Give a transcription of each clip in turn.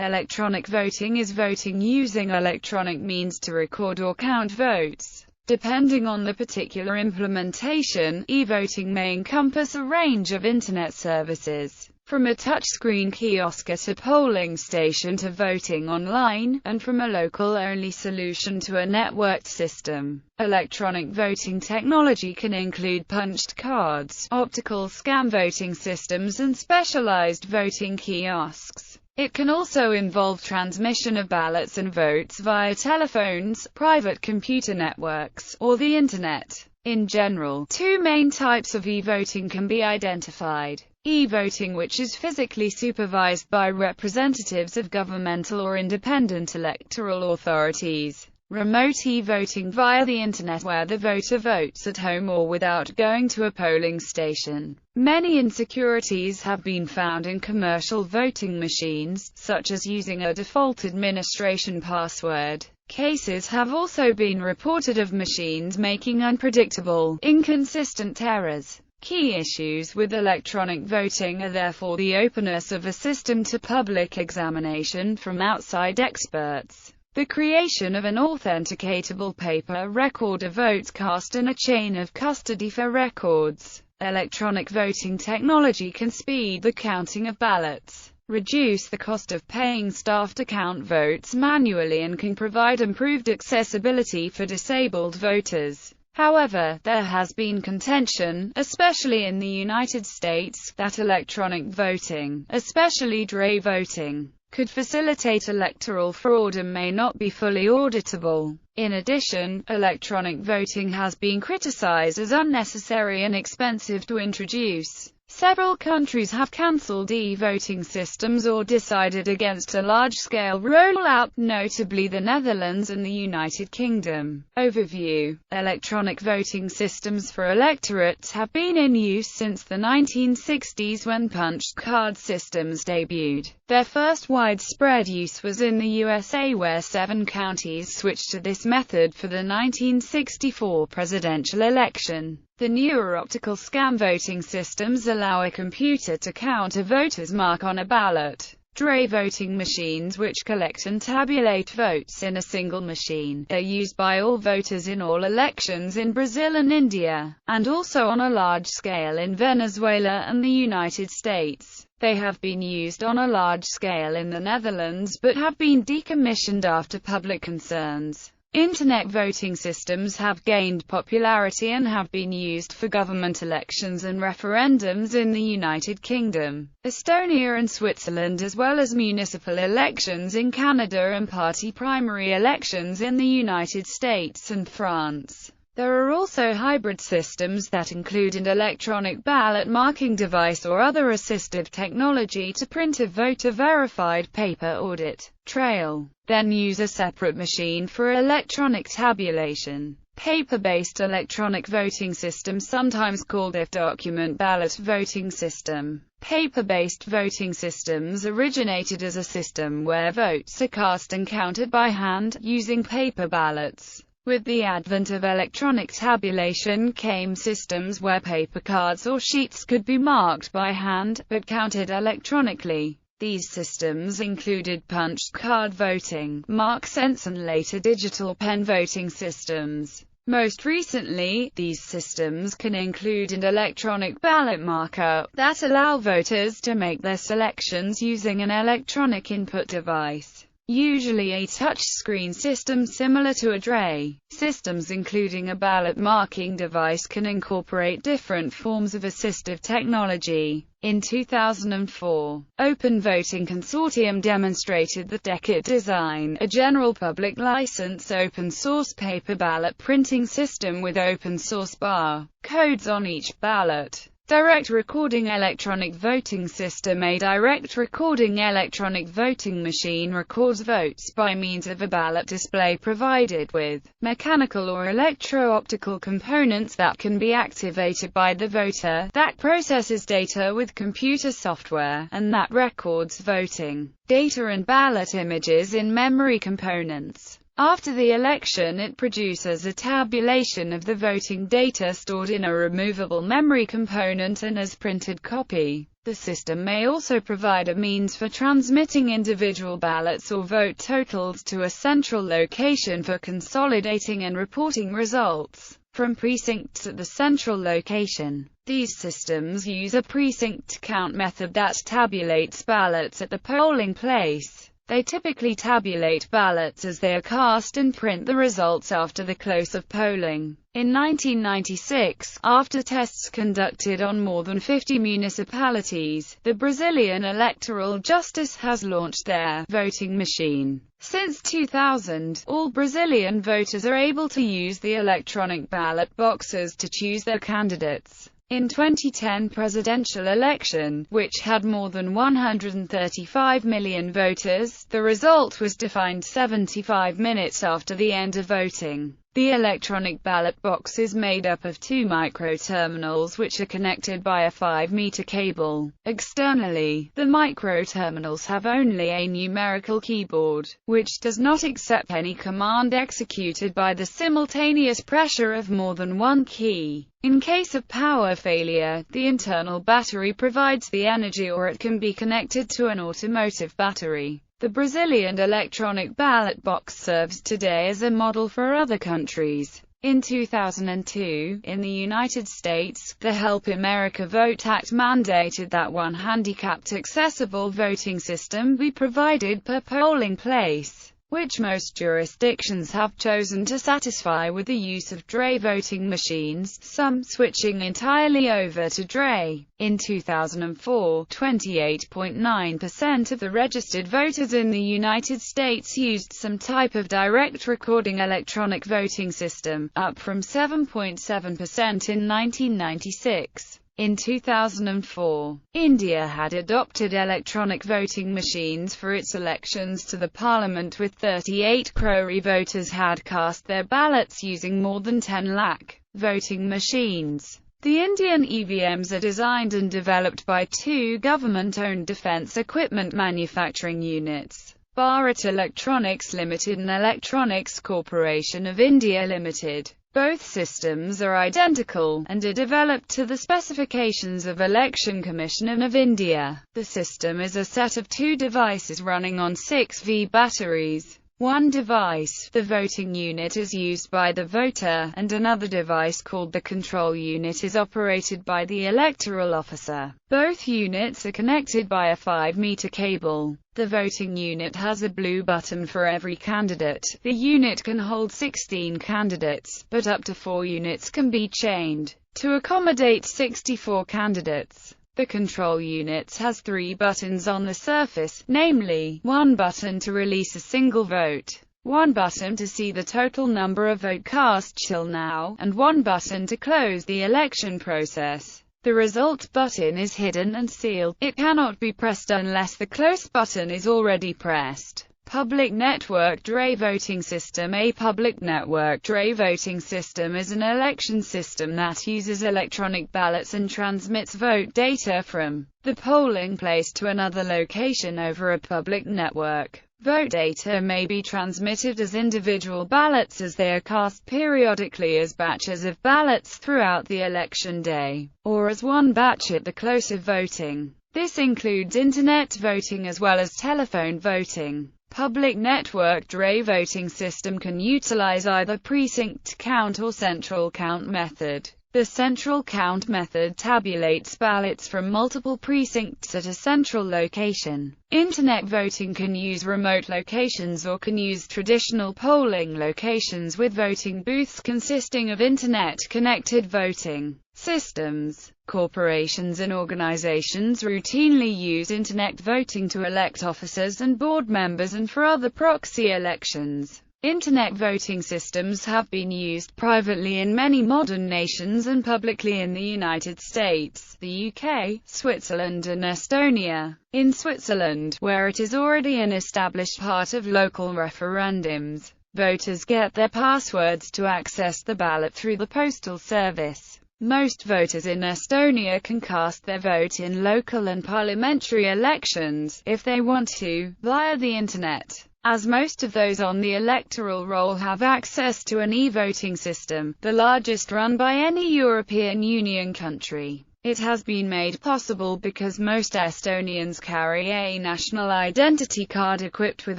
Electronic voting is voting using electronic means to record or count votes. Depending on the particular implementation, e-voting may encompass a range of Internet services, from a touchscreen kiosk at a polling station to voting online, and from a local-only solution to a networked system. Electronic voting technology can include punched cards, optical scan voting systems, and specialized voting kiosks. It can also involve transmission of ballots and votes via telephones, private computer networks, or the Internet. In general, two main types of e-voting can be identified. E-voting, which is physically supervised by representatives of governmental or independent electoral authorities. Remote e-voting via the Internet, where the voter votes at home or without going to a polling station. Many insecurities have been found in commercial voting machines, such as using a default administration password. Cases have also been reported of machines making unpredictable, inconsistent errors. Key issues with electronic voting are therefore the openness of a system to public examination from outside experts, the creation of an authenticatable paper record of votes cast, and a chain of custody for records. Electronic voting technology can speed the counting of ballots, reduce the cost of paying staff to count votes manually, and can provide improved accessibility for disabled voters. However, there has been contention, especially in the United States, that electronic voting, especially dray voting, could facilitate electoral fraud and may not be fully auditable. In addition, electronic voting has been criticized as unnecessary and expensive to introduce. Several countries have cancelled e-voting systems or decided against a large-scale rollout, notably the Netherlands and the United Kingdom. Overview: electronic voting systems for electorates have been in use since the 1960s, when punched card systems debuted. Their first widespread use was in the USA, where 7 counties switched to this method for the 1964 presidential election. The newer optical scan voting systems allow a computer to count a voter's mark on a ballot. Dray voting machines, which collect and tabulate votes in a single machine, are used by all voters in all elections in Brazil and India, and also on a large scale in Venezuela and the United States. They have been used on a large scale in the Netherlands, but have been decommissioned after public concerns. Internet voting systems have gained popularity and have been used for government elections and referendums in the United Kingdom, Estonia and Switzerland, as well as municipal elections in Canada and party primary elections in the United States and France. There are also hybrid systems that include an electronic ballot marking device or other assistive technology to print a voter-verified paper audit trail, then use a separate machine for electronic tabulation. Paper-based electronic voting system, sometimes called a document ballot voting system. Paper-based voting systems originated as a system where votes are cast and counted by hand, using paper ballots. With the advent of electronic tabulation came systems where paper cards or sheets could be marked by hand, but counted electronically. These systems included punched card voting, mark sense, and later digital pen voting systems. Most recently, these systems can include an electronic ballot marker, that allow voters to make their selections using an electronic input device. Usually a touchscreen system similar to a dray. Systems including a ballot marking device can incorporate different forms of assistive technology. In 2004, Open Voting Consortium demonstrated that they could design a general public license open-source paper ballot printing system with open-source bar codes on each ballot. Direct recording electronic voting system. A direct recording electronic voting machine records votes by means of a ballot display provided with mechanical or electro-optical components that can be activated by the voter, that processes data with computer software, and that records voting data and ballot images in memory components. After the election, it produces a tabulation of the voting data stored in a removable memory component and as printed copy. The system may also provide a means for transmitting individual ballots or vote totals to a central location for consolidating and reporting results from precincts at the central location. These systems use a precinct count method that tabulates ballots at the polling place. They typically tabulate ballots as they are cast and print the results after the close of polling. In 1996, after tests conducted on more than 50 municipalities, the Brazilian Electoral Justice has launched their voting machine. Since 2000, all Brazilian voters are able to use the electronic ballot boxes to choose their candidates. In 2010 presidential election, which had more than 135 million voters, the result was defined 75 minutes after the end of voting. The electronic ballot box is made up of two micro-terminals which are connected by a 5-meter cable. Externally, the micro-terminals have only a numerical keyboard, which does not accept any command executed by the simultaneous pressure of more than one key. In case of power failure, the internal battery provides the energy, or it can be connected to an automotive battery. The Brazilian electronic ballot box serves today as a model for other countries. In 2002, in the United States, the Help America Vote Act mandated that one handicapped accessible voting system be provided per polling place, which most jurisdictions have chosen to satisfy with the use of dray voting machines, some switching entirely over to dray. In 2004, 28.9% of the registered voters in the United States used some type of direct recording electronic voting system, up from 7.7% in 1996. In 2004, India had adopted electronic voting machines for its elections to the parliament, with 38 crore voters had cast their ballots using more than 10 lakh voting machines. The Indian EVMs are designed and developed by two government-owned defence equipment manufacturing units, Bharat Electronics Limited and Electronics Corporation of India Limited. Both systems are identical, and are developed to the specifications of Election Commission of India. The system is a set of two devices running on 6V batteries. One device, the voting unit, is used by the voter, and another device called the control unit is operated by the electoral officer. Both units are connected by a 5-meter cable. The voting unit has a blue button for every candidate. The unit can hold 16 candidates, but up to 4 units can be chained to accommodate 64 candidates. The control unit has 3 buttons on the surface, namely, 1 button to release a single vote, 1 button to see the total number of votes cast till now, and 1 button to close the election process. The result button is hidden and sealed. It cannot be pressed unless the close button is already pressed. Public Network Dray Voting System. A public network dray voting system is an election system that uses electronic ballots and transmits vote data from the polling place to another location over a public network. Vote data may be transmitted as individual ballots as they are cast periodically as batches of ballots throughout the election day, or as one batch at the close of voting. This includes internet voting as well as telephone voting. Public network dray voting system can utilize either precinct count or central count method. The central count method tabulates ballots from multiple precincts at a central location. Internet voting can use remote locations or can use traditional polling locations with voting booths consisting of internet-connected voting systems. Corporations and organizations routinely use internet voting to elect officers and board members and for other proxy elections. Internet voting systems have been used privately in many modern nations and publicly in the United States, the UK, Switzerland and Estonia. In Switzerland, where it is already an established part of local referendums, voters get their passwords to access the ballot through the postal service. Most voters in Estonia can cast their vote in local and parliamentary elections, if they want to, via the internet. As most of those on the electoral roll have access to an e-voting system, the largest run by any European Union country. It has been made possible because most Estonians carry a national identity card equipped with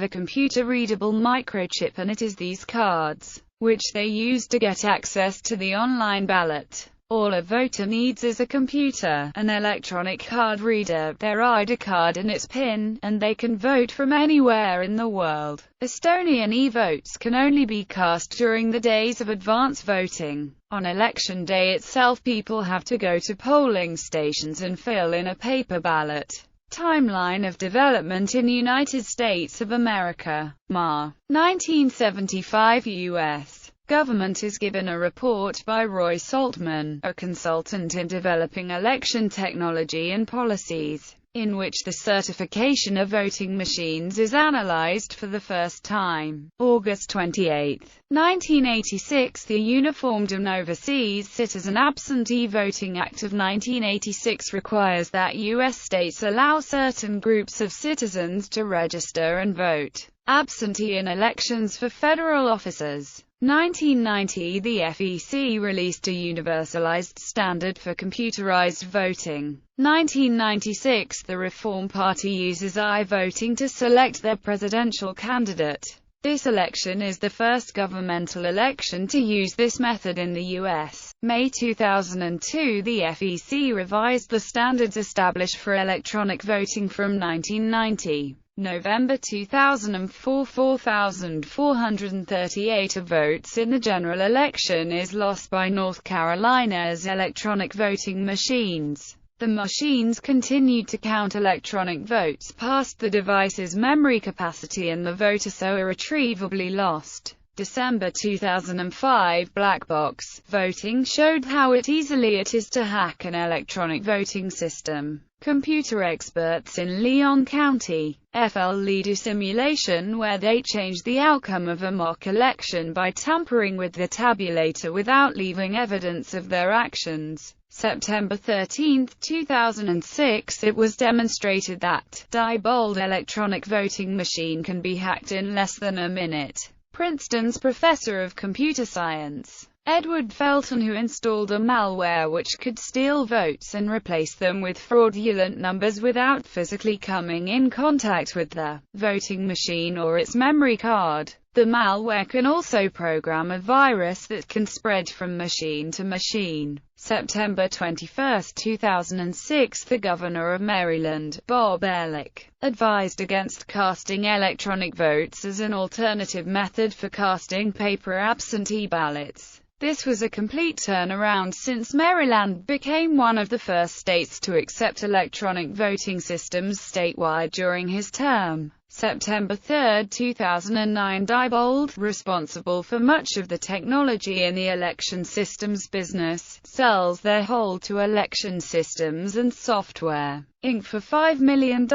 a computer-readable microchip, and it is these cards which they use to get access to the online ballot. All a voter needs is a computer, an electronic card reader, their ID card and its PIN, and they can vote from anywhere in the world. Estonian e-votes can only be cast during the days of advance voting. On election day itself, people have to go to polling stations and fill in a paper ballot. Timeline of development in United States of America. Ma. 1975 U.S. Government is given a report by Roy Saltman, a consultant in developing election technology and policies, in which the certification of voting machines is analyzed for the first time. August 28, 1986. The Uniformed and Overseas Citizen Absentee Voting Act of 1986 requires that U.S. states allow certain groups of citizens to register and vote absentee in elections for federal officers. 1990. The FEC released a universalized standard for computerized voting. 1996. The Reform Party uses i-voting to select their presidential candidate. This election is the first governmental election to use this method in the U.S. May 2002. The FEC revised the standards established for electronic voting from 1990. November 2004. 4,438 of votes in the general election is lost by North Carolina's electronic voting machines. The machines continued to count electronic votes past the device's memory capacity, and the votes are so irretrievably lost. December 2005. Black box voting showed how easily it is to hack an electronic voting system. Computer experts in Leon County, FL lead a simulation where they change the outcome of a mock election by tampering with the tabulator without leaving evidence of their actions. September 13, 2006. It was demonstrated that Diebold electronic voting machine can be hacked in less than a minute. Princeton's professor of computer science, Edward Felton, who installed a malware which could steal votes and replace them with fraudulent numbers without physically coming in contact with the voting machine or its memory card. The malware can also program a virus that can spread from machine to machine. September 21, 2006. The governor of Maryland, Bob Ehrlich, advised against casting electronic votes as an alternative method for casting paper absentee ballots. This was a complete turnaround since Maryland became one of the first states to accept electronic voting systems statewide during his term. September 3, 2009. Diebold, responsible for much of the technology in the election systems business, sells their whole to election systems and software, Inc. for $5 million,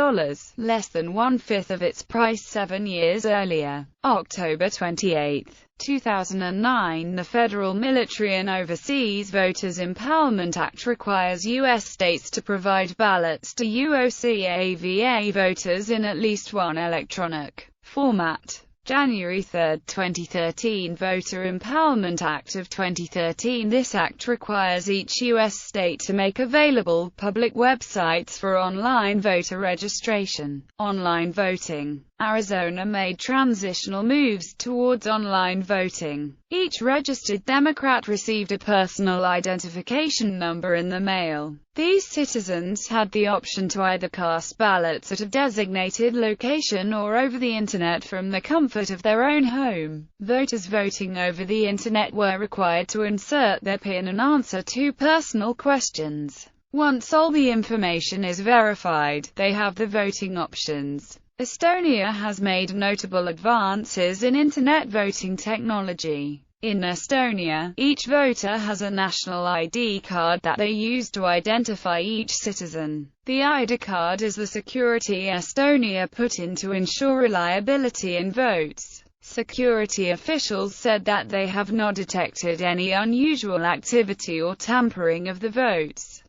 less than 1/5 of its price 7 years earlier. October 28, 2009. The Federal Military and Overseas Voters Empowerment Act requires U.S. states to provide ballots to UOCAVA voters in at least one electronic format. January 3, 2013. Voter Empowerment Act of 2013. This act requires each U.S. state to make available public websites for online voter registration. Online voting. Arizona made transitional moves towards online voting. Each registered Democrat received a personal identification number in the mail. These citizens had the option to either cast ballots at a designated location or over the internet from the comfort of their own home. Voters voting over the internet were required to insert their PIN and answer 2 personal questions. Once all the information is verified, they have the voting options. Estonia has made notable advances in internet voting technology. In Estonia, each voter has a national ID card that they use to identify each citizen. The ID card is the security Estonia put in to ensure reliability in votes. Security officials said that they have not detected any unusual activity or tampering of the votes.